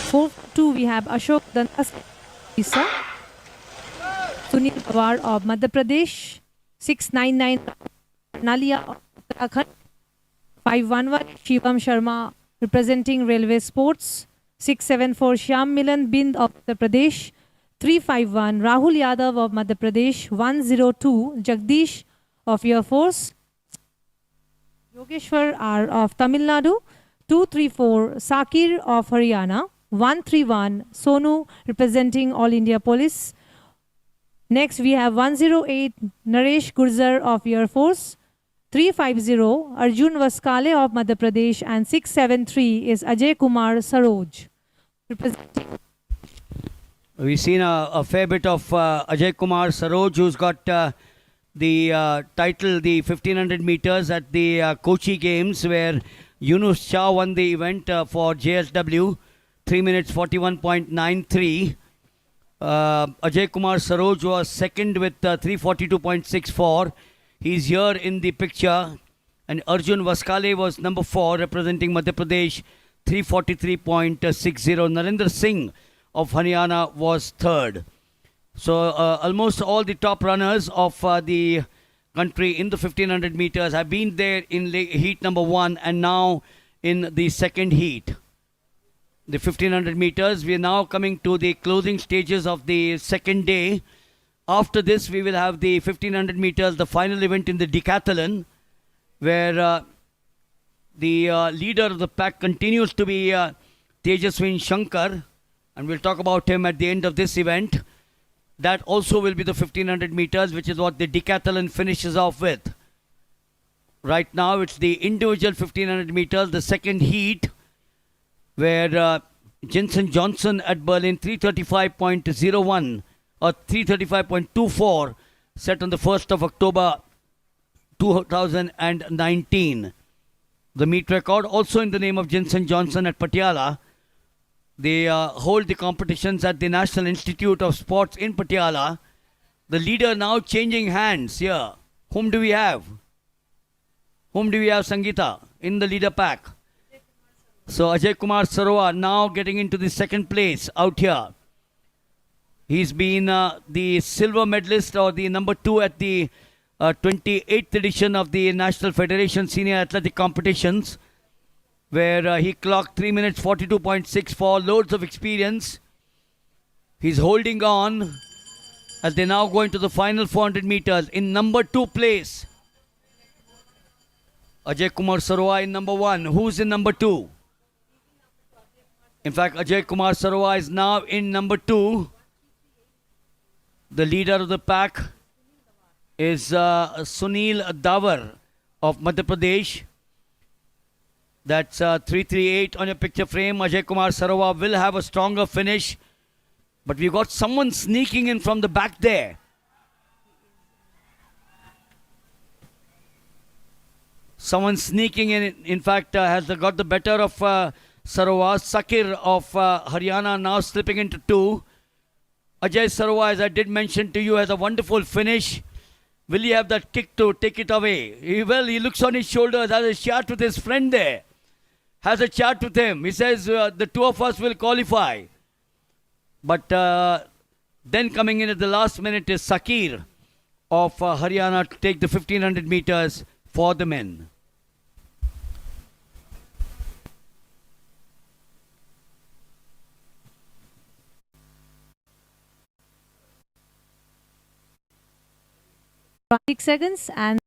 4-2 we have Ashok Dandas Sunil Pawar of Madhya Pradesh. 699 Nalia of Uttarakhand. 511 Shivam Sharma representing Railway Sports. 674 Shyam Milan Bind of Uttar Pradesh. 351 Rahul Yadav of Madhya Pradesh. 102 Jagdish of Air Force. Yogeshwar R of Tamil Nadu. 234 Sakir of Haryana. 131 Sonu representing All India Police. Next we have 108 Naresh Gurjar of Air Force. 350 Arjun Vaskale of Madhya Pradesh, and 673 is Ajay Kumar Saroj. We've seen a fair bit of Ajay Kumar Saroj, who's got the title, the 1500 meters at the Kochi Games, where Yunus Shah won the event for JSW, 3 minutes 41.93. Ajay Kumar Saroj was second with 342.64. He's here in the picture. And Arjun Vaskale was number 4, representing Madhya Pradesh, 343.60. Narendra Singh of Haryana was third. So almost all the top runners of the country in the 1500 meters have been there in heat number 1 and now in the second heat. The 1500 meters, we are now coming to the closing stages of the second day. After this, we will have the 1500 meters, the final event in the decathlon, where the leader of the pack continues to be Tejaswin Shankar, and we'll talk about him at the end of this event. That also will be the 1500 meters, which is what the decathlon finishes off with. Right now, it's the individual 1500 meters, the second heat, where Jensen Johnson at Berlin, 335.01 or 335.24, set on the 1st of October 2019. The meet record also in the name of Jensen Johnson at Patiala. They hold the competitions at the National Institute of Sports in Patiala. The leader now changing hands here. Whom do we have? Whom do we have, Sangeeta, in the leader pack? So Ajay Kumar Sarwa now getting into the second place out here. He's been the silver medalist, or the number 2 at the 28th edition of the National Federation Senior Athletic Competitions, where he clocked 3 minutes 42.64, loads of experience. He's holding on as they now go into the final 400 meters in number 2 place. Ajay Kumar Sarwa in number 1. Who's in number 2? In fact, Ajay Kumar Sarwa is now in number 2. The leader of the pack is Sunil Dawar of Madhya Pradesh. That's 338 on your picture frame. Ajay Kumar Sarwa will have a stronger finish. But we've got someone sneaking in from the back there. Someone sneaking in fact, has got the better of Sarwa. Sakir of Haryana now slipping into 2. Ajay Sarwa, as I did mention to you, has a wonderful finish. Will he have that kick to take it away? He looks on his shoulders, has a chat with his friend there. Has a chat with him. He says, the two of us will qualify. But then coming in at the last minute is Sakir of Haryana to take the 1500 meters for the men. Seconds and